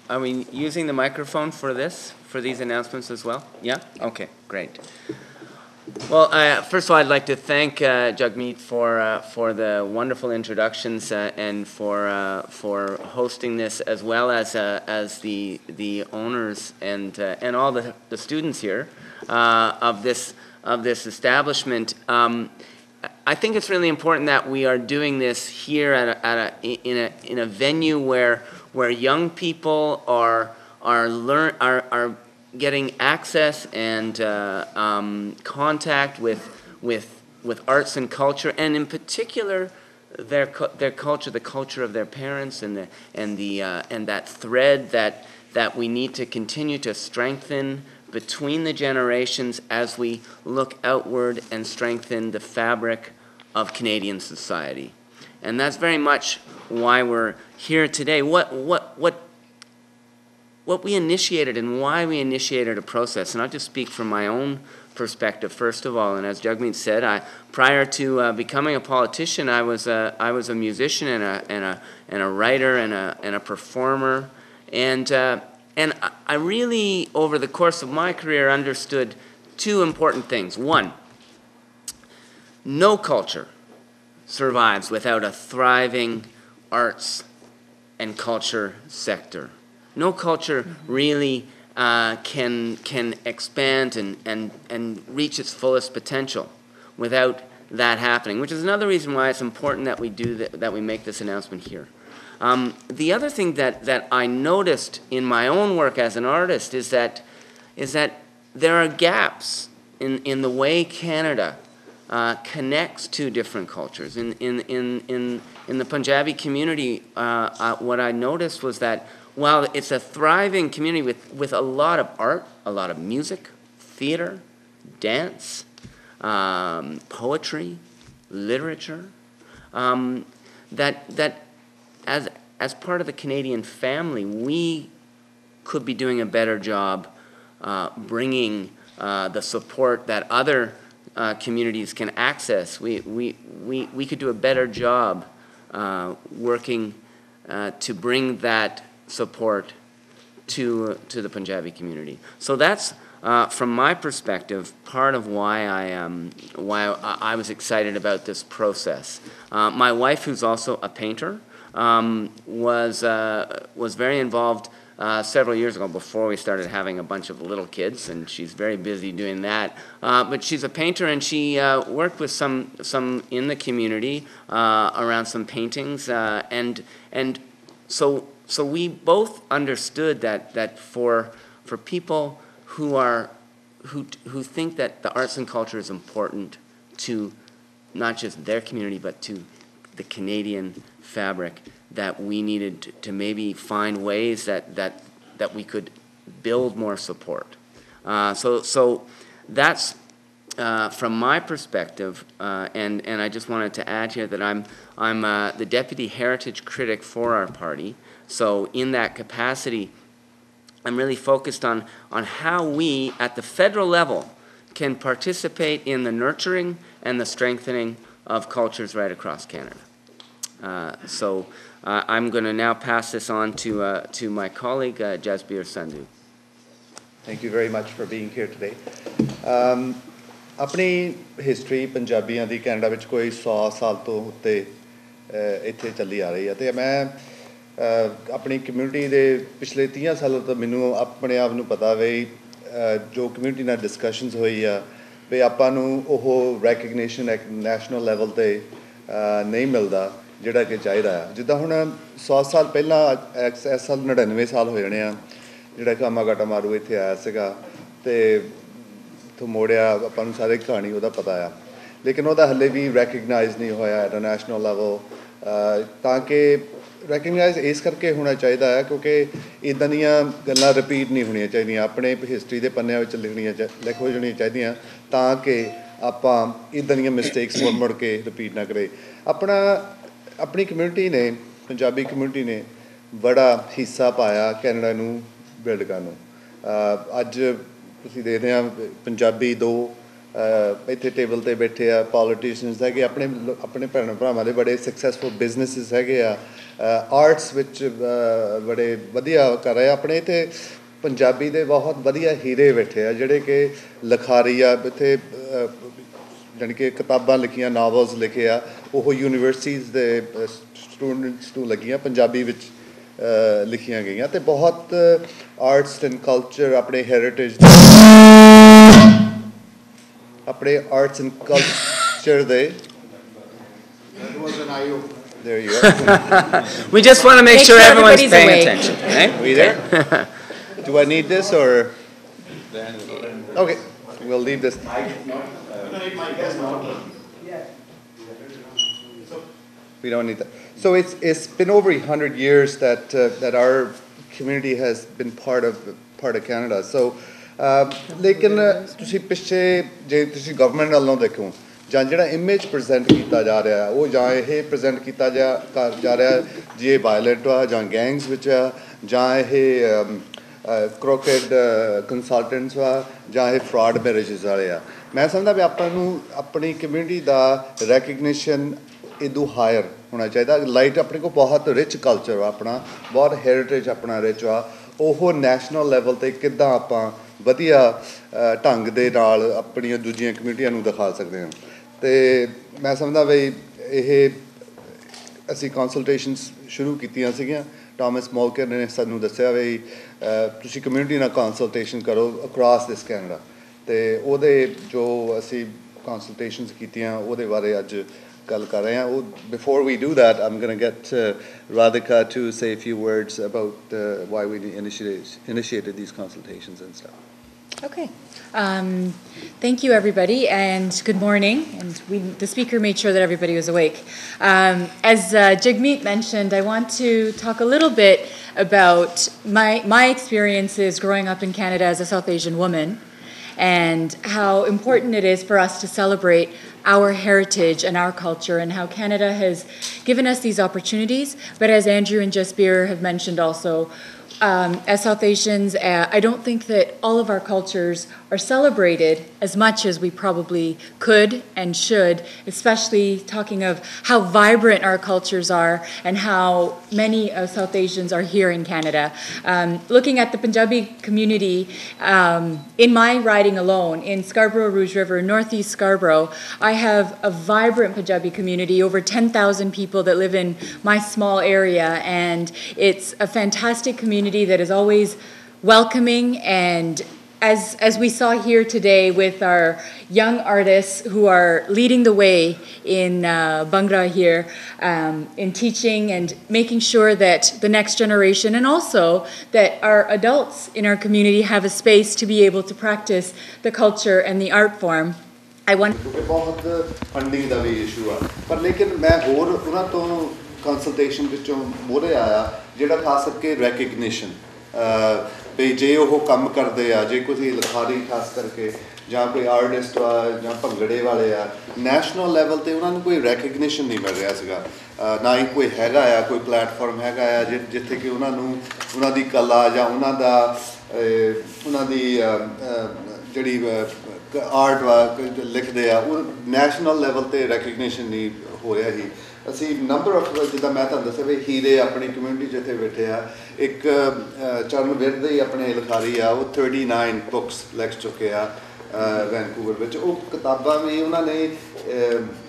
are we using the microphone for this, for these announcements as well? Yeah? Okay, great. Well, first of all, I'd like to thank Jagmeet for the wonderful introductions and for hosting this, as well as the owners and all the students here of this establishment. I think it's really important that we are doing this here in a venue where young people are getting access and contact with arts and culture, and in particular their culture, the culture of their parents, and that thread that we need to continue to strengthen between the generations as we look outward and strengthen the fabric of Canadian society. And that's very much why we're here today. What we initiated and why we initiated a process, and I'll just speak from my own perspective first of all. And as Jagmeet said, prior to becoming a politician, I was a musician and a writer and a performer, and I really, over the course of my career, understood two important things. One, no culture survives without a thriving arts and culture sector. No culture really can expand and reach its fullest potential without that happening, which is another reason why it's important that we do that we make this announcement here. The other thing that I noticed in my own work as an artist is that there are gaps in the way Canada connects to different cultures. In the Punjabi community, what I noticed was that while it's a thriving community with a lot of art, a lot of music, theater, dance, poetry, literature, that as part of the Canadian family, we could be doing a better job bringing the support that other communities can access. We could do a better job working to bring that support to the Punjabi community. So that's, from my perspective, part of why I was excited about this process. My wife, who's also a painter, was very involved several years ago, before we started having a bunch of little kids, and she's very busy doing that. But she's a painter, and she worked with some in the community around some paintings, and so we both understood that for people who think that the arts and culture is important to not just their community but to the Canadian fabric, that we needed to maybe find ways that we could build more support. So that's from my perspective, and I just wanted to add here that I'm the deputy heritage critic for our party. So in that capacity, I'm really focused on how we at the federal level can participate in the nurturing and the strengthening of cultures right across Canada. So I'm going to now pass this on to my colleague, Jasbir Sandhu. Thank you very much for being here today. अपनी history पंजाबियों की Canada में कोई 100 साल तो उत्ते इत्थे चली आ रही है तो मैं अपनी कम्यूनिटी के पिछले 30 सालों तो मैनू अपने आप नू पता वे जो कम्यूनिटी नाल डिस्कशनस हुई आ भी आपां नू ओह रैकगनेशन एक नैशनल लैवल ते नहीं मिलता जिहड़ा कि चाहिदा है जिद्दां हुण 100 साल पहला इस साल 99 साल हो जाने आ जिहड़ा कामा गाटा मारू इत्थे आया सीगा ते तो मोड़िया अपन सारे कहानी वह पता है लेकिन वह हले भी रैकगनाइज नहीं होया एट अ नैशनल लैवल ताकि रैकगनाइज इस करके होना चाहिए है क्योंकि इदां दियां गल्लां रिपीट नहीं होनी चाहिए अपने हिस्टरी के पन्नियां लिख हो जानी चाहिए ताकि आपां इदां दियां मिसटेक्स मुड़ के रिपीट ना करें अपनी कम्यूनिटी ने पंजाबी कम्यूनिटी ने बड़ा हिस्सा पाया कैनेडा नूं बिल्ड करन अज ਤੁਸੀਂ ਦੇਖਦੇ ਆ ਪੰਜਾਬੀ 2 ਇੱਥੇ ਟੇਬਲ ਤੇ ਬੈਠੇ ਆ ਪੋਲੀਟੀਸ਼ੀਅਨਸ ਹੈਗੇ ਆਪਣੇ ਭੈਣ ਭਰਾਵਾਂ ਦੇ ਬੜੇ ਸਕਸੈਸਫੁਲ ਬਿਜ਼ਨਸਿਸ ਹੈਗੇ ਆ ਆਰਟਸ ਵਿੱਚ ਬੜੇ ਵਧੀਆ ਕਰ ਰਹੇ ਆਪਣੇ ਇੱਥੇ ਪੰਜਾਬੀ ਦੇ ਬਹੁਤ ਵਧੀਆ ਹੀਰੇ ਬੈਠੇ ਆ ਜਿਹੜੇ ਕਿ ਲਿਖਾਰੀ ਆ ਇੱਥੇ ਜਾਣੀ ਕਿ ਕਿਤਾਬਾਂ ਲਿਖੀਆਂ ਨਾਵਲਸ ਲਿਖੇ ਆ ਉਹ ਯੂਨੀਵਰਸਿਟੀਜ਼ ਦੇ ਸਟੂਡੈਂਟਸ ਨੂੰ ਲੱਗੀਆਂ ਪੰਜਾਬੀ ਵਿੱਚ ਲਿਖੀਆਂ ਗਈਆਂ ਅਤੇ ਬਹੁਤ ਆਰਟਸ ਐਂਡ ਕਲਚਰ ਆਪਣੇ ਹੈਰੀਟੇਜ ਆਪਣੇ ਆਰਟਸ ਐਂਡ ਕਲਚਰ ਦੇ There you go. We just want to make sure everyone's paying awake. attention, right? Are we there? Do I need this or? Okay, we'll leave this. We don't need that. So it's been over 100 years that that our community has been part of Canada. So, लेकिन तुसी पिछे जे तुसी government वालों देखो ਜਾਂ ਜਿਹੜਾ image present ਕੀਤਾ ਜਾ ਰਿਹਾ ਉਹ ਜਾਂ ਇਹ ਪ੍ਰੈਜ਼ੈਂਟ ਕੀਤਾ ਜਾ ਰਿਹਾ ਜੇ ਇਹ ਵਾਇਲੈਂਟ ਆ ਜਾਂ ਗੈਂਗਸ ਵਿੱਚ ਆ ਜਾਂ ਇਹ ਕ੍ਰੋਕੇਡ ਕੰਸਲਟੈਂਟਸ ਆ ਜਾਂ ਇਹ ਫਰਾਡ ਮੈਰਿਜਸ ਵਾਲੇ ਆ ਮੈਂ ਸਮਝਦਾ ਵੀ ਆਪਾਂ ਨੂੰ ਆਪਣੀ ਕਮਿਊਨਿਟੀ ਦਾ ਰੈਕਗਨੀਸ਼ਨ ਇਦੋਂ ਹਾਇਰ ਹੋਣਾ ਚਾਹੀਦਾ ਲਾਈਟ ਆਪਣੇ ਕੋਲ ਬਹੁਤ ਰਿਚ ਕਲਚਰ ਆ ਆਪਣਾ ਬਹੁਤ ਹੈਰੀਟੇਜ ਆਪਣਾ ਰਿਚ ਆ ਉਹ ਨੈਸ਼ਨਲ ਲੈਵਲ 'ਤੇ ਕਿੱਦਾਂ ਆਪਾਂ ਵਧੀਆ ਢੰਗ ਦੇ ਨਾਲ ਆਪਣੀਆਂ ਦੂਜੀਆਂ ਕਮਿਊਨਿਟੀਆਂ ਨੂੰ ਦਿਖਾ ਸਕਦੇ ਹਾਂ ਅਤੇ ਮੈਂ ਸਮਝਦਾ ਵੀ ਇਹ ਅਸੀਂ ਕੰਸਲਟੇਸ਼ਨਸ ਸ਼ੁਰੂ ਕੀਤੀਆਂ ਸੀਗੀਆਂ ਟੋਮਸ ਮੋਲਕਰ ਨੇ ਸਾਨੂੰ ਦੱਸਿਆ ਵੀ ਤੁਸੀਂ ਕਮਿਊਨਿਟੀ ਨਾਲ ਕੰਸਲਟੇਸ਼ਨ ਕਰੋ ਅਕ੍ਰਾਸ ਦਿਸ ਕੈਨੇਡਾ ਅਤੇ ਉਹਦੇ ਜੋ ਅਸੀਂ ਕੰਸਲਟੇਸ਼ਨਸ ਕੀਤੀਆਂ ਉਹਦੇ ਬਾਰੇ ਅੱਜ ਗੱਲ ਕਰ ਰਹੇ ਹਾਂ ਉਹ before we do that I'm going to get Radhika to say a few words about why we initiated these consultations and stuff. Okay. Thank you, everybody, and good morning. And the speaker made sure that everybody was awake. As Jagmeet mentioned, I want to talk a little bit about my experiences growing up in Canada as a South Asian woman and how important it is for us to celebrate our heritage and our culture and how Canada has given us these opportunities. But as Andrew and Jasbir have mentioned also, as South Asians, I don't think that all of our cultures are celebrated as much as we probably could and should, especially talking of how vibrant our cultures are and how many South Asians are here in Canada. Looking at the Punjabi community, in my riding alone, in Scarborough Rouge River, northeast Scarborough, I have a vibrant Punjabi community, over 10,000 people that live in my small area, and it's a fantastic community that is always welcoming and as we saw here today with our young artists who are leading the way in Bhangra here, in teaching and making sure that the next generation and also that our adults in our community have a space to be able to practice the culture and the art form. I want ਬਹੁਤ funding ਦਾ ਵੀ issue ਆ ਪਰ ਲੇਕਿਨ ਮੈਂ ਹੋਰ ਉਹਨਾਂ ਤੋਂ consultation ਵਿੱਚੋਂ ਮੋਹਰੇ ਆਇਆ ਜਿਹੜਾ ਖਾਸ ਕਰਕੇ ਰੈਕਗਨੀਸ਼ਨ ਵੀ ਜੇ ਉਹ ਕੰਮ ਕਰਦੇ ਆ ਜੇ ਕੋਈ ਲਿਖਾਰੀ ਖਾਸ ਕਰਕੇ ਜਾਂ ਕੋਈ ਆਰਟਿਸਟ ਆ ਜਾਂ ਭੰਗੜੇ ਵਾਲੇ ਆ ਨੈਸ਼ਨਲ ਲੈਵਲ 'ਤੇ ਉਹਨਾਂ ਨੂੰ ਕੋਈ ਰੈਕਗਨੀਸ਼ਨ ਨਹੀਂ ਮਿਲ ਰਿਹਾ ਸੀਗਾ ਨਾ ਹੀ ਕੋਈ ਹੈਗਾ ਆ ਕੋਈ ਪਲੈਟਫਾਰਮ ਹੈਗਾ ਆ ਜਿੱਥੇ ਕਿ ਉਹਨਾਂ ਨੂੰ ਉਹਨਾਂ ਦੀ ਕਲਾ ਜਾਂ ਉਹਨਾਂ ਦੀ ਜਿਹੜੀ ਆਰਟ ਵਾ ਲਿਖਦੇ ਆ ਉਹ ਨੈਸ਼ਨਲ ਲੈਵਲ 'ਤੇ ਰੈਕਗਨੀਸ਼ਨ ਨਹੀਂ ਹੋ ਰਿਹਾ ਸੀ ਅਸੀਂ ਨੰਬਰ ਆਫ ਜਿੱਦਾਂ ਮੈਂ ਤੁਹਾਨੂੰ ਦੱਸਿਆ ਵੀ ਹੀਰੇ ਆਪਣੀ ਕਮਿਊਨਿਟੀ ਜਿੱਥੇ ਬੈਠੇ ਆ ਇੱਕ ਚਰਨ ਵਿਰਦ ਹੀ ਆਪਣੇ ਲਿਖਾਰੀ ਆ ਉਹ 39 ਬੁੱਕਸ ਲਿਖ ਚੁੱਕੇ ਆ ਵੈਨਕੂਵਰ ਵਿੱਚ ਉਹ ਕਿਤਾਬਾਂ ਵੀ ਉਹਨਾਂ ਨੇ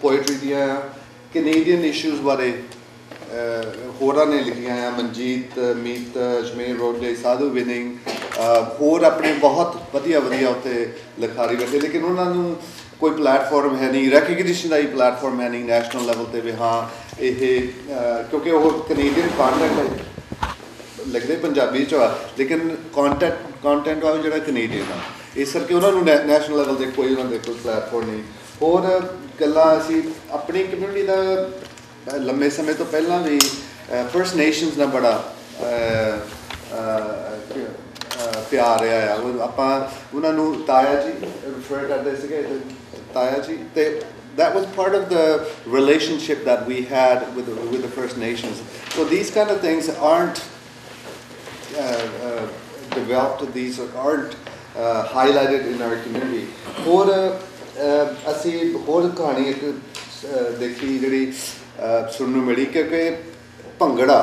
ਪੋਇਟਰੀ ਦੀਆਂ ਕੈਨੇਡੀਅਨ ਇਸ਼ੂਜ਼ ਬਾਰੇ ਹੋਰਾਂ ਨੇ ਲਿਖੀਆਂ ਆ ਮਨਜੀਤ ਮੀਤ ਅਜਮੇਰ ਰੋਡੇ ਸਾਧੂ ਵਿਨਿੰਗ ਹੋਰ ਆਪਣੇ ਬਹੁਤ ਵਧੀਆ ਉੱਥੇ ਲਿਖਾਰੀ ਬੈਠੇ ਲੇਕਿਨ ਉਹਨਾਂ ਨੂੰ ਕੋਈ ਪਲੈਟਫਾਰਮ ਹੈ ਨਹੀਂ ਰੈਕਗਨੀਸ਼ਨ ਦਾ ਹੀ ਪਲੈਟਫਾਰਮ ਹੈ ਨਹੀਂ ਨੈਸ਼ਨਲ ਲੈਵਲ 'ਤੇ ਵੀ ਹਾਂ ਇਹ ਕਿਉਂਕਿ ਉਹ ਕੈਨੇਡੀਅਨ ਕੰਟੈਂਟ ਲਿਖਦੇ ਪੰਜਾਬੀ 'ਚ ਆ ਲੇਕਿਨ ਕੰਟੈਂਟ ਆ ਜਿਹੜਾ ਕੈਨੇਡੀਅਨ ਆ ਇਸ ਕਰਕੇ ਉਹਨਾਂ ਨੂੰ ਨੈਸ਼ਨਲ ਲੈਵਲ 'ਤੇ ਕੋਈ ਉਹਨਾਂ ਦੇ ਕੋਈ ਪਲੈਟਫਾਰਮ ਨਹੀਂ ਹੋਰ ਗੱਲਾਂ ਅਸੀਂ ਆਪਣੀ ਕਮਿਊਨਿਟੀ ਦਾ ਲੰਮੇ ਸਮੇਂ ਤੋਂ ਪਹਿਲਾਂ ਵੀ ਫਰਸਟ ਨੇਸ਼ਨਸ ਨਾਲ ਬੜਾ ਪਿਆਰ ਰਿਹਾ ਆ ਆਪਾਂ ਉਹਨਾਂ ਨੂੰ ਤਾਇਆ ਜੀ ਰਿਫਰ ਕਰਦੇ ਸੀਗੇ ਤਾਇਆ ਜੀ ਅਤੇ that was part of the relationship that we had with the First Nations. So these kind of things aren't developed, these aren't highlighted in our community. Or ਅਸੀਂ ਹੋਰ ਕਹਾਣੀ ਇੱਕ ਦੇਖੀ ਜਿਹੜੀ ਸੁਣਨ ਨੂੰ ਮਿਲੀ ਕਿ Bhangra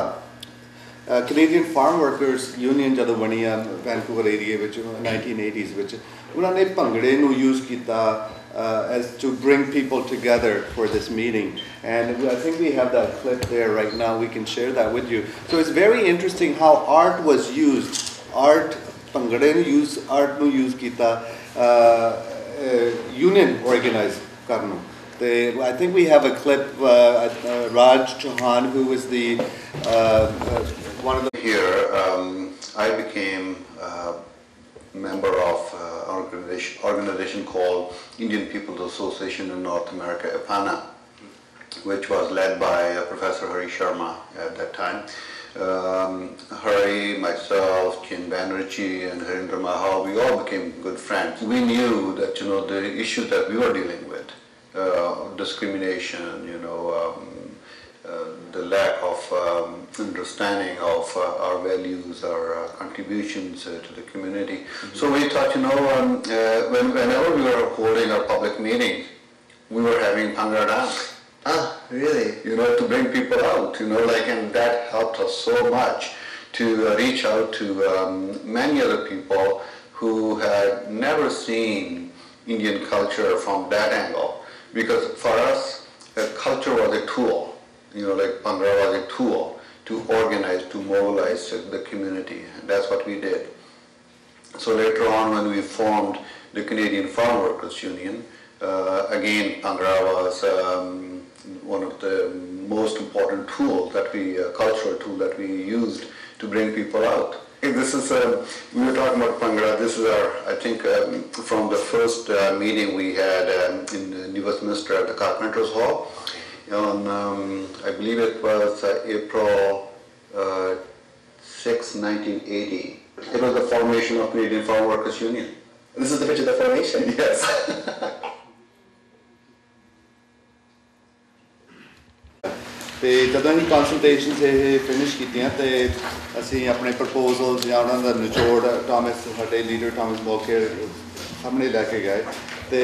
Canadian farm workers union ਜਦੋਂ ਬਣੀ ਆ ਵੈਨਕੂਵਰ ਏਰੀਏ ਵਿੱਚ 1980s ਵਿੱਚ ਉਹਨਾਂ ਨੇ ਭੰਗੜੇ ਨੂੰ ਯੂਜ਼ ਕੀਤਾ as to bring people together for this meeting, and I think we have that clip there right now. We can share that with you. So it's very interesting how art was used. Bhangra nu use kita union organize karnu. I think we have a clip. Raj Chauhan, who was the one of the here. I became member of organization called Indian People's Association in North America, APANA, which was led by Professor Hari Sharma at that time. Hari, myself, Chin Banerjee and Harindra Mahal, we all became good friends. We knew that the issues that we were dealing with, discrimination, the lack of understanding of our values, our contributions to the community. So we thought, whenever we were holding our public meetings, we were having Bhangra dance. Ah, really? To bring people out, and that helped us so much to reach out to many other people who had never seen Indian culture from that angle. Because for us, culture was a tool. Bhangra was a tool to organize, to mobilize the community, and that's what we did. So later on, when we formed the Canadian Farm Workers Union, again, Bhangra was one of the most important tools cultural tool that we used to bring people out. This is, we were talking about Bhangra. This is I think, from the first meeting we had in New Westminster at the Carpenters Hall. On, I believe it was April 6, 1980. It was the formation of Canadian Farm Workers Union. This is the picture of the formation? Yes. ਤੇ ਜਦੋਂ ਅਸੀਂ ਕੰਸਲਟੇਸ਼ਨਸ ਇਹ finish ਕੀਤੀਆਂ ਤੇ ਅਸੀਂ ਆਪਣੇ proposal ਜਾਂ ਉਹਨਾਂ ਦਾ ਨਿਚੋੜ ਥਾਮਸ ਸਾਡੇ ਲੀਡਰ ਥਾਮਸ ਮੌਕੇ ਸਾਹਮਣੇ ਲੈ ਕੇ ਗਏ ਤੇ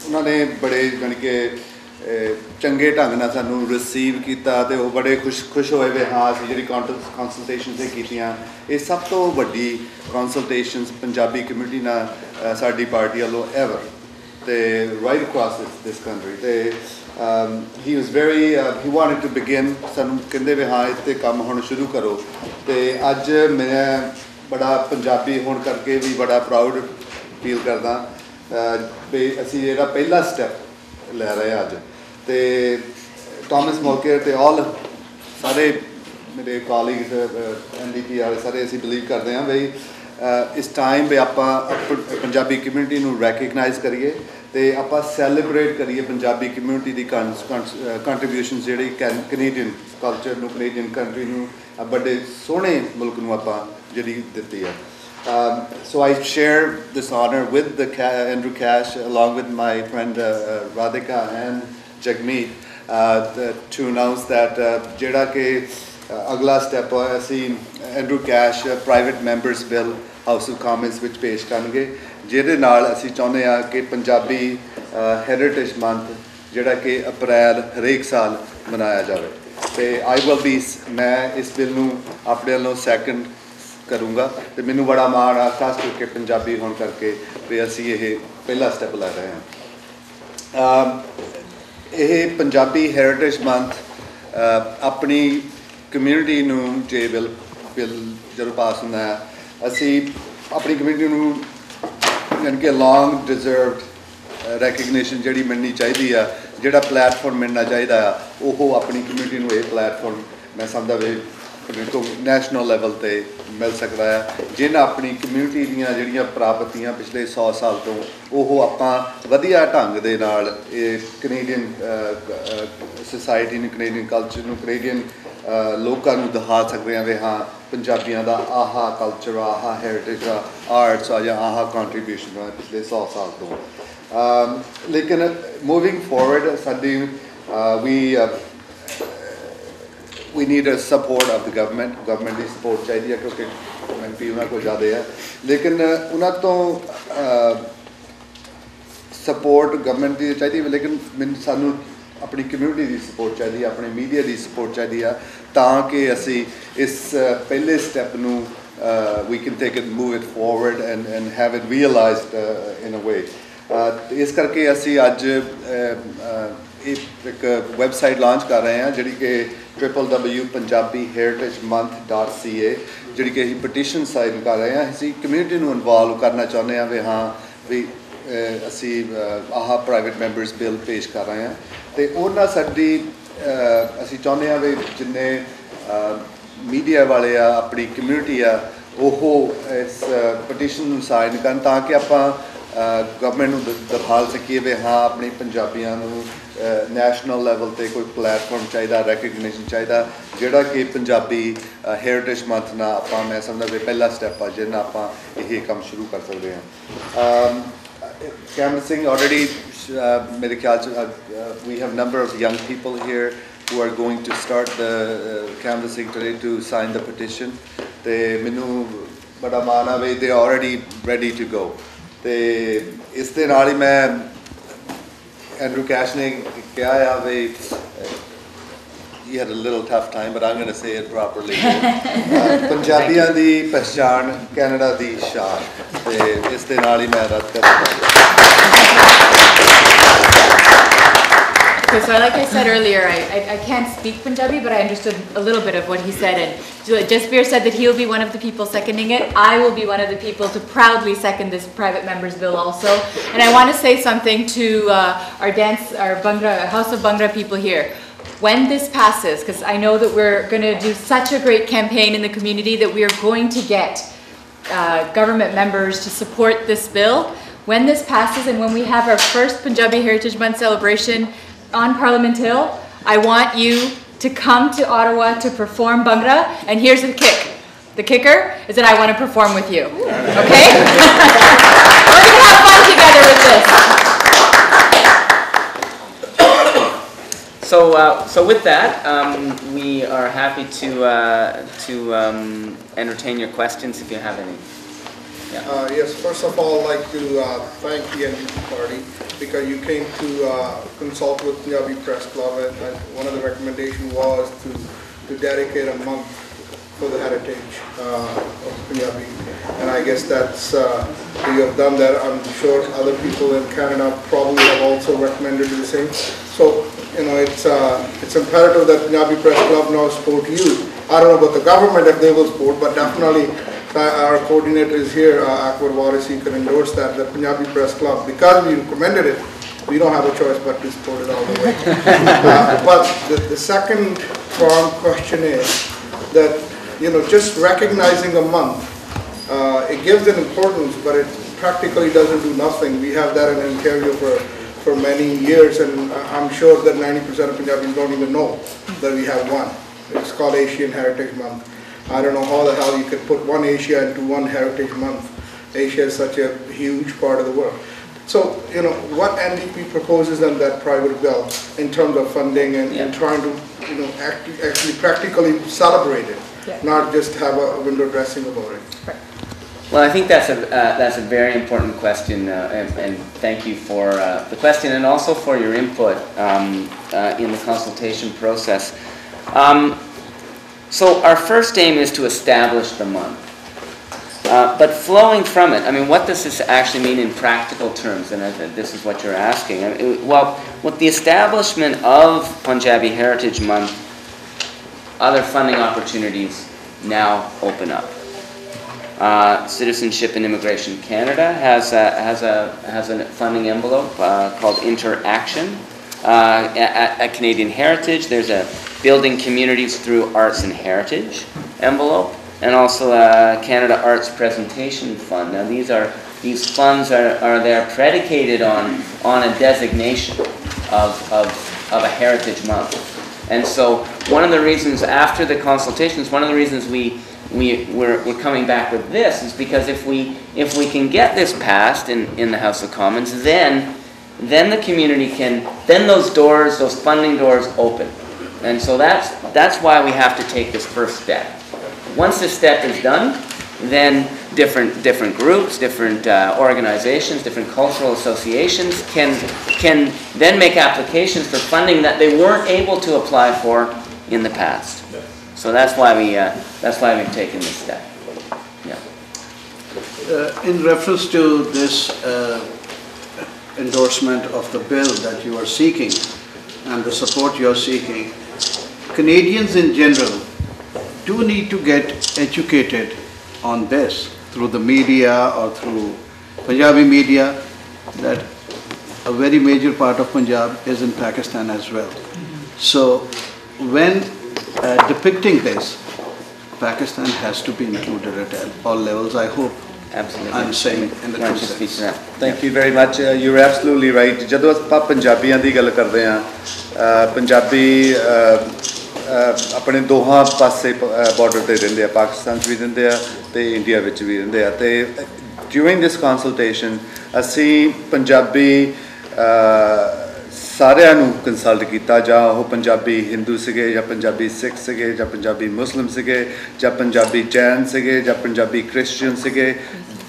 ਉਹਨਾਂ ਨੇ ਬੜੇ ਜਾਣੀ ਕਿ ਚੰਗੇ ਢੰਗ ਨਾਲ ਸਾਨੂੰ ਰਿਸੀਵ ਕੀਤਾ ਤੇ ਉਹ ਬੜੇ ਖੁਸ਼ ਹੋਏ ਵੀ ਹਾਂ ਅਸੀਂ ਜਿਹੜੀ ਕੰਸਲਟੇਸ਼ਨਸ ਇਹ ਕੀਤੀਆਂ ਇਹ ਸਭ ਤੋਂ ਵੱਡੀ ਕੰਸਲਟੇਸ਼ਨਸ ਪੰਜਾਬੀ ਕਮਿਊਨਿਟੀ ਨਾਲ ਸਾਡੀ ਪਾਰਟੀ ਵੱਲੋਂ ਐਵਰ ਤੇ ਰਾਈਟ ਅਕ੍ਰੋਸ ਦਿਸ ਕੰਟਰੀ ਤੇ he was very he wanted to begin ਸਾਨੂੰ ਕਹਿੰਦੇ ਵੀ ਹਾਂ ਇੱਥੇ ਕੰਮ ਹੁਣ ਸ਼ੁਰੂ ਕਰੋ ਤੇ ਅੱਜ ਮੈਂ ਬੜਾ ਪੰਜਾਬੀ ਹੋਣ ਕਰਕੇ ਵੀ ਬੜਾ ਪ੍ਰਾਊਡ ਫੀਲ ਕਰਦਾ ਵੀ ਅਸੀਂ ਜਿਹੜਾ ਪਹਿਲਾ ਸਟੈਪ ਲੈ ਰਹੇ ਅੱਜ ਤੇ ਥਾਮਸ ਮੌਲਕਰ ਤੇ ਆਲ ਸਾਰੇ ਮੇਰੇ ਕਾਲੀਗਸ NDP ਵਾਲੇ ਸਾਰੇ ਅਸੀਂ ਬਿਲੀਵ ਕਰਦੇ ਹਾਂ ਵੀ ਇਸ ਟਾਈਮ ਵੀ ਆਪਾਂ ਪੰਜਾਬੀ ਕਮਿਊਨਿਟੀ ਨੂੰ ਰੈਕਗਨਾਈਜ਼ ਕਰੀਏ ਤੇ ਆਪਾਂ ਸੈਲੀਬ੍ਰੇਟ ਕਰੀਏ ਪੰਜਾਬੀ ਕਮਿਊਨਿਟੀ ਦੀ ਕੰਟਰੀਬਿਊਸ਼ਨ ਜਿਹੜੀ ਕੈਨੇਡੀਅਨ ਕਲਚਰ ਨੂੰ ਕੈਨੇਡੀਅਨ ਕੰਟਰੀ ਨੂੰ ਬੜੇ ਸੋਹਣੇ ਮੁਲਕ ਨੂੰ ਆਪਾਂ ਜਿਹੜੀ ਦਿੱਤੀ ਹੈ So I share this honor with Andrew Cash along with my friend Radhika and Jagmeet to announce that ਜਿਹੜਾ ਕਿ ਅਗਲਾ ਸਟੈਪ ਹੋਇਆ ਅਸੀਂ Andrew Cash private members bill House of Commons ਵਿੱਚ ਪੇਸ਼ ਕਰਨਗੇ ਜਿਹਦੇ ਨਾਲ ਅਸੀਂ ਚਾਹੁੰਦੇ ਹਾਂ ਕਿ ਪੰਜਾਬੀ ਹੈਰੀਟੇਜ ਮੰਥ ਜਿਹੜਾ ਕਿ ਅਪ੍ਰੈਲ ਹਰੇਕ ਸਾਲ ਮਨਾਇਆ ਜਾਵੇ ਤੇ ਮੈਂ ਇਸ ਬਿੱਲ ਨੂੰ ਆਪਣੇ ਵੱਲੋਂ ਸੈਕੰਡ ਕਰੂੰਗਾ ਤੇ ਮੈਨੂੰ ਬੜਾ ਮਾਣ ਆ ਖਾਸ ਕਰਕੇ ਪੰਜਾਬੀ ਹੋਣ ਕਰਕੇ ਵੀ ਅਸੀਂ ਇਹ ਪਹਿਲਾ ਸਟੈਪ ਲੈ ਰਹੇ ਹਾਂ ਇਹ ਪੰਜਾਬੀ ਹੈਰੀਟੇਜ ਮੰਥ ਆਪਣੀ ਕਮਿਊਨਿਟੀ ਨੂੰ ਜੇ ਬਿੱਲ ਜਦੋਂ ਪਾਸ ਹੁੰਦਾ ਹੈ ਅਸੀਂ ਆਪਣੀ ਕਮਿਊਨਿਟੀ ਨੂੰ ਯਾਨੀ ਕਿ ਲੌਂਗ ਡਿਜ਼ਰਵਡ ਰੈਕਗਨੀਸ਼ਨ ਜਿਹੜੀ ਮਿਲਣੀ ਚਾਹੀਦੀ ਆ ਜਿਹੜਾ ਪਲੈਟਫਾਰਮ ਮਿਲਣਾ ਚਾਹੀਦਾ ਆ ਉਹ ਆਪਣੀ ਕਮਿਊਨਿਟੀ ਨੂੰ ਇਹ ਪਲੈਟਫਾਰਮ ਮੈਂ ਸਮਝਦਾ ਵੀ ਨੈਸ਼ਨਲ ਲੈਵਲ 'ਤੇ ਮਿਲ ਸਕਦਾ ਹੈ ਜਿਹਨਾਂ ਆਪਣੀ ਕਮਿਊਨਿਟੀ ਦੀਆਂ ਜਿਹੜੀਆਂ ਪ੍ਰਾਪਤੀਆਂ ਪਿਛਲੇ 100 ਸਾਲ ਤੋਂ ਉਹ ਆਪਾਂ ਵਧੀਆ ਢੰਗ ਦੇ ਨਾਲ ਇਹ ਕੈਨੇਡੀਅਨ ਸੁਸਾਇਟੀ ਨੂੰ ਕੈਨੇਡੀਅਨ ਕਲਚਰ ਨੂੰ ਕੈਨੇਡੀਅਨ ਲੋਕਾਂ ਨੂੰ ਦਿਖਾ ਸਕਦੇ ਹਾਂ ਵੀ ਹਾਂ ਪੰਜਾਬੀਆਂ ਦਾ ਆਹਾ ਕਲਚਰ ਆਹਾ ਹੈਰੀਟੇਜ ਆ ਆਰਟਸ ਆ ਜਾਂ ਆਹਾ ਕੰਟਰੀਬਿਊਸ਼ਨ ਆ ਪਿਛਲੇ 100 ਸਾਲ ਤੋਂ ਲੇਕਿਨ ਮੂਵਿੰਗ ਫੋਰਵਰਡ ਸਾਡੀ we need a support of the government the support ਚਾਹੀਦੀ ਹੈ ਕਿਉਂਕਿ MP ਉਹਨਾਂ ਕੋਲ ਜ਼ਿਆਦਾ ਹੈ ਲੇਕਿਨ ਉਹਨਾਂ ਤੋਂ ਸਪੋਰਟ ਗਵਰਨਮੈਂਟ ਦੀ ਚਾਹੀਦੀ ਹੈ ਲੇਕਿਨ ਸਾਨੂੰ ਆਪਣੀ ਕਮਿਊਨਿਟੀ ਦੀ ਸਪੋਰਟ ਚਾਹੀਦੀ ਹੈ ਆਪਣੇ ਮੀਡੀਆ ਦੀ ਸਪੋਰਟ ਚਾਹੀਦੀ ਆ ਤਾਂ ਕਿ ਅਸੀਂ ਇਸ ਪਹਿਲੇ ਸਟੈਪ ਨੂੰ we can take it move it forward and have it realized in a way ਇਸ ਕਰਕੇ ਅਸੀਂ ਅੱਜ ਇੱਕ ਵੈਬਸਾਈਟ ਲਾਂਚ ਕਰ ਰਹੇ ਹਾਂ ਜਿਹੜੀ ਕਿ www.punjabiheritage.month.ca ਜਿਹੜੀ ਕਿ ਅਸੀਂ ਪਟੀਸ਼ਨ ਸਾਈਨ ਕਰ ਰਹੇ ਹਾਂ ਅਸੀਂ ਕਮਿਊਨਿਟੀ ਨੂੰ ਇਨਵੋਲਵ ਕਰਨਾ ਚਾਹੁੰਦੇ ਹਾਂ ਵੀ ਹਾਂ ਵੀ ਅਸੀਂ ਆਹ ਪ੍ਰਾਈਵੇਟ ਮੈਂਬਰਸ ਬਿੱਲ ਪੇਸ਼ ਕਰ ਰਹੇ ਹਾਂ ਅਤੇ ਉਹਨਾਂ ਸਾਡੀ ਅਸੀਂ ਚਾਹੁੰਦੇ ਹਾਂ ਵੀ ਜਿੰਨੇ ਮੀਡੀਆ ਵਾਲੇ ਆ ਆਪਣੀ ਕਮਿਊਨਿਟੀ ਆ ਉਹ ਇਸ ਪਟੀਸ਼ਨ ਨੂੰ ਸਾਈਨ ਕਰਨ ਤਾਂ ਕਿ ਆਪਾਂ ਗਵਰਨਮੈਂਟ ਨੂੰ ਦਿਖਾ ਸਕੀਏ ਵੀ ਹਾਂ ਆਪਣੀ ਪੰਜਾਬੀਆਂ ਨੂੰ ਨੈਸ਼ਨਲ ਲੈਵਲ 'ਤੇ ਕੋਈ ਪਲੈਟਫਾਰਮ ਚਾਹੀਦਾ ਰੈਕਗਨੀਸ਼ਨ ਚਾਹੀਦਾ ਜਿਹੜਾ ਕਿ ਪੰਜਾਬੀ ਹੈਰੀਟੇਜ ਮੰਥ ਨਾਲ ਆਪਾਂ ਮੈਂ ਸਮਝਦਾ ਵੀ ਪਹਿਲਾ ਸਟੈਪ ਆ ਜਿਹਦੇ ਨਾਲ ਆਪਾਂ ਇਹ ਕੰਮ ਸ਼ੁਰੂ ਕਰ ਸਕਦੇ ਹਾਂ canvassing already ਮੇਰੇ ਖਿਆਲ 'ਚ we have a number of young people here who are going to start the canvassing today to sign the petition ਤੇ ਮੈਨੂੰ ਬੜਾ ਮਾਣ ਆ ਵੀ they are already ready to go ਤੇ ਇਸ ਦੇ ਨਾਲ ਹੀ ਮੈਂ ਐਂਡਰੂ ਕੈਸ਼ ਨੇ ਕਿਹਾ ਆ ਵੀ he had a little tough time but I'm going to say it properly ਪੰਜਾਬੀਆਂ ਦੀ ਪਹਿਚਾਣ ਕੈਨੇਡਾ ਦੀ ਸ਼ਾਨ ਤੇ ਇਸ ਦੇ ਨਾਲ ਹੀ ਮੈਂ ਰੱਦ ਕਰਾਂਗਾ Okay, so like I said earlier, I can't speak Punjabi, but I understood a little bit of what he said. And Jasbir said that he'll be one of the people seconding it. I will be one of the people to proudly second this private members bill also. And I want to say something to our Bhangra, House of Bhangra people here. When this passes, because I know that we're going to do such a great campaign in the community that we are going to get government members to support this bill. When this passes and when we have our first Punjabi Heritage Month celebration on Parliament Hill, I want you to come to Ottawa to perform Bhangra, and here's the kick. The kicker is that I want to perform with you. Okay? We're going to have fun together with this. So with that, we are happy to entertain your questions if you have any. Yeah. Yes, first of all, I'd like to thank the NDP party because you came to consult with Punjabi Press Club and one of the recommendations was to dedicate a month for the heritage of Punjabi. And I guess that's, you have done that. I'm sure other people in Canada probably have also recommended the same. So, you know, it's imperative that Punjabi Press Club now support you. I don't know about the government if they will support, but definitely our coordinator is here, Akbar Warisi, can endorse that, the Punjabi Press Club, because we recommended it, we don't have a choice but to support it all the way. But the second prong question is that, you know, just recognizing a month, it gives it importance, but it practically doesn't do nothing. We have that in Ontario for many years, and I'm sure that 90% of Punjabis don't even know that we have one. It's called Asian Heritage Month. I don't know how the hell you could put one Asia into one Heritage Month. Asia is such a huge part of the world. So, you know, what NDP proposes in that private bill in terms of funding and trying to, you know, actually practically celebrate it, not just have a window dressing about it. Right. Well, I think that's a very important question, and thank you for the question and also for your input in the consultation process. So our first aim is to establish the month. But flowing from it, I mean, what does this actually mean in practical terms? And this is what you're asking. I mean, well, with the establishment of Punjabi Heritage Month, other funding opportunities now open up. Citizenship and Immigration Canada has a funding envelope called Interaction. At Canadian Heritage, there's a Building Communities Through Arts and Heritage envelope, and also a Canada Arts Presentation Fund. Now these funds are there predicated on a designation of a Heritage Month. And so one of the reasons after the consultations, one of the reasons we're coming back with this is because if we can get this passed in the House of Commons, then the community then those funding doors open. And so that's why we have to take this first step. Once this step is done, then different groups, different organizations, different cultural associations can then make applications for funding that they weren't able to apply for in the past. So that's why we've taken this step. Yeah. In reference to this endorsement of the bill that you are seeking and the support you are seeking, Canadians in general do need to get educated on this through the media or through Punjabi media, that a very major part of Punjab is in Pakistan as well. So when depicting this, Pakistan has to be included at all levels, I hope. Absolutely. I'm saying in the true sense. Thank you very much. You're absolutely right. ਜਦੋਂ ਆਪਾਂ ਪੰਜਾਬੀਆਂ ਦੀ ਗੱਲ ਕਰਦੇ ਹਾਂ, ਪੰਜਾਬੀ ਆਪਣੇ ਦੋਹਾਂ ਪਾਸੇ border ਤੇ ਰਹਿੰਦੇ ਆ, ਪਾਕਿਸਤਾਨ 'ਚ ਵੀ ਰਹਿੰਦੇ ਆ ਤੇ ਇੰਡੀਆ ਵਿੱਚ ਵੀ ਰਹਿੰਦੇ ਆ, ਤੇ during this consultation ਅਸੀਂ ਪੰਜਾਬੀ ਸਾਰਿਆਂ ਨੂੰ ਕੰਸਲਟ ਕੀਤਾ, ਜਾਂ ਉਹ ਪੰਜਾਬੀ ਹਿੰਦੂ ਸੀਗੇ ਜਾਂ ਪੰਜਾਬੀ ਸਿੱਖ ਸੀਗੇ ਜਾਂ ਪੰਜਾਬੀ ਮੁਸਲਿਮ ਸੀਗੇ ਜਾਂ ਪੰਜਾਬੀ ਜੈਨ ਸੀਗੇ ਜਾਂ ਪੰਜਾਬੀ ਕ੍ਰਿਸਚੀਅਨ ਸੀਗੇ,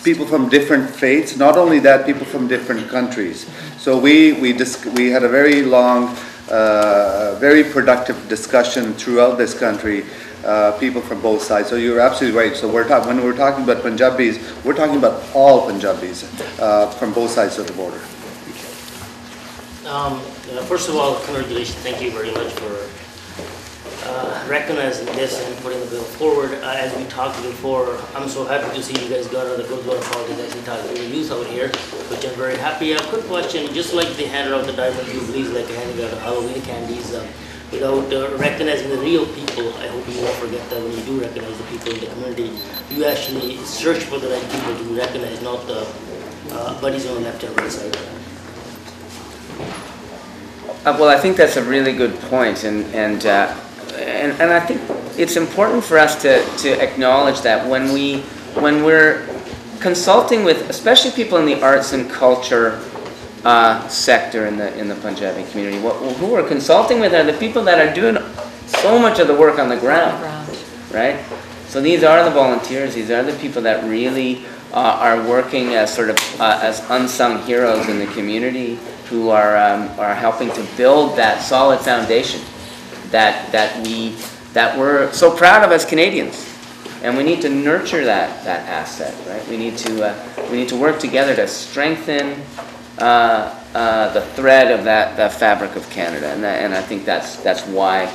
people from different faiths, not only that, people from different countries. So we had a very long, very productive discussion throughout this country, people from both sides. So you're absolutely right. So when we're talking about Punjabis, we're talking about all Punjabis from both sides of the border. First of all, congratulations. Thank you very much for recognizing this and putting the bill forward. As we talked before, I'm so happy to see you guys got on the Gurdwara politics as we talked to the youth out here, which I'm very happy. A quick question, just like they handed out the Diamond Jubilees, like handing out Halloween candies, without recognizing the real people, I hope you won't forget that when you do recognize the people in the community, you actually search for the right people to recognize, not the buddies on the left and right side. Well, I think that's a really good point, and I think it's important for us to acknowledge that when we're consulting with, especially people in the arts and culture sector in the Punjabi community, who we're consulting with are the people that are doing so much of the work on the ground, right? So these are the volunteers. These are the people that really are working as sort of as unsung heroes in the community, who are helping to build that solid foundation that we're so proud of as Canadians, and we need to nurture that asset, right? We need to work together to strengthen the thread of that fabric of Canada, and I think that's why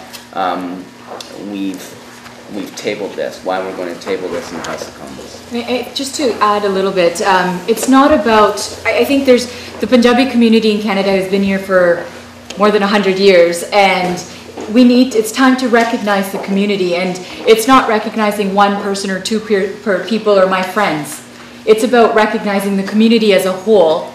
we've tabled this, why we're going to table this in the House of Commons. Just to add a little bit, it's not about, I think the Punjabi community in Canada has been here for more than 100 years, and it's time to recognize the community, and it's not recognizing one person or two per people or my friends. It's about recognizing the community as a whole,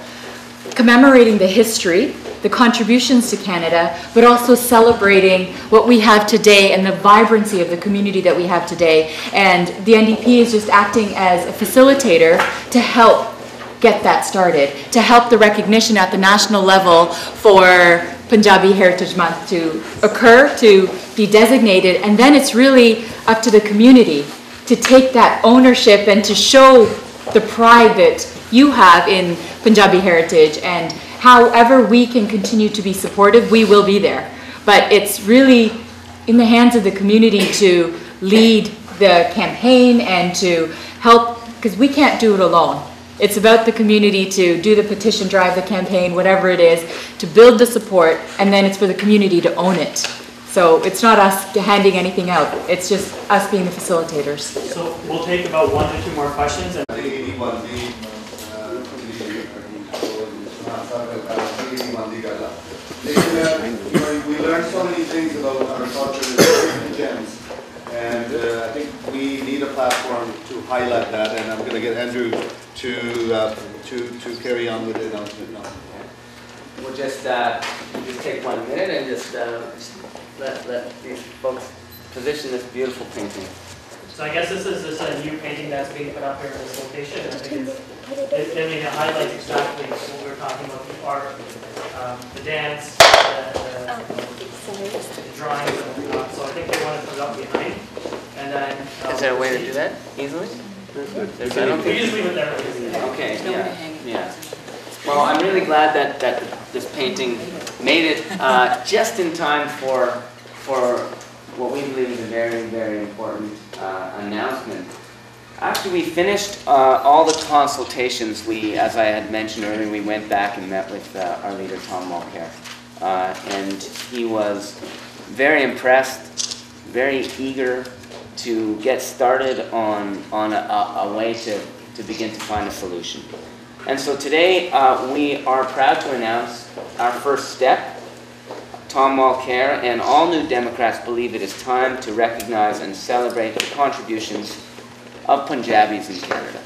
commemorating the history, the contributions to Canada, but also celebrating what we have today and the vibrancy of the community that we have today. And the NDP is just acting as a facilitator to help get that started, to help the recognition at the national level for Punjabi Heritage Month to occur, to be designated, and then it's really up to the community to take that ownership and to show the pride that you have in Punjabi heritage, and however we can continue to be supportive, we will be there. But it's really in the hands of the community to lead the campaign and to help, because we can't do it alone. It's about the community to do the petition drive, the campaign, whatever it is, to build the support, and then it's for the community to own it. So it's not us handing anything out, it's just us being the facilitators. So we'll take about 1 to 2 more questions. We learned so many things about our culture and gems, and I think we need a platform to highlight that, and I'm going to get Andrew to carry on with the announcement now. We'll just take 1 minute and just let these folks position this beautiful painting. So I guess this is just a new painting that's being put up here in this location. I think it highlights exactly what we were talking about, the art, the dance, the drawings and whatnot. So I think they want to put it up behind. And and then. Is there a way to do that easily? I don't We think. just leave it there. Okay, yeah. Well, I'm really glad that this painting made it just in time for what we believe is a very, very important announcement. After we finished all the consultations, as I had mentioned earlier, we went back and met with our leader, Tom Mulcair. And he was very impressed, very eager to get started on a way to begin to find a solution. And so today we are proud to announce our first step. Tom Mulcair and all New Democrats believe it is time to recognize and celebrate the contributions of Punjabis in Canada.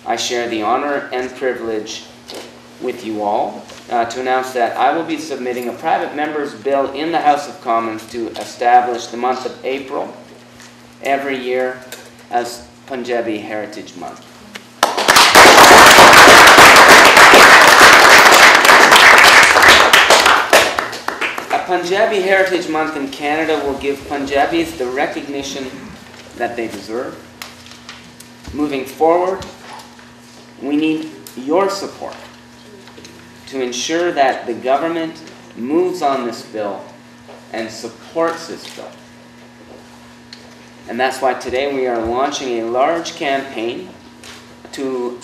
I share the honor and privilege with you all to announce that I will be submitting a private member's bill in the House of Commons to establish the month of April every year as Punjabi Heritage Month. Punjabi Heritage Month in Canada will give Punjabis the recognition that they deserve. Moving forward, we need your support to ensure that the government moves on this bill and supports this bill. And that's why today we are launching a large campaign to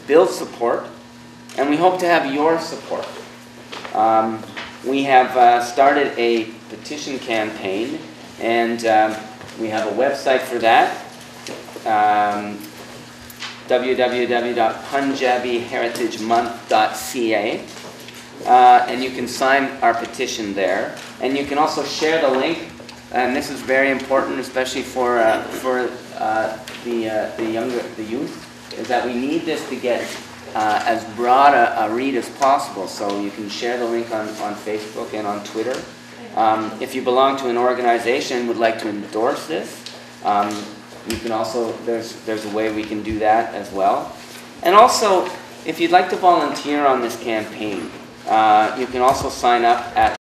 build support, and we hope to have your support. We have started a petition campaign, and we have a website for that, www.punjabiheritagemonth.ca, and you can sign our petition there. And you can also share the link, and this is very important, especially for the youth, is that we need this to get as broad a read as possible. So you can share the link on Facebook and on Twitter. If you belong to an organization and would like to endorse this, you can also, there's a way we can do that as well. And also, if you'd like to volunteer on this campaign, you can also sign up at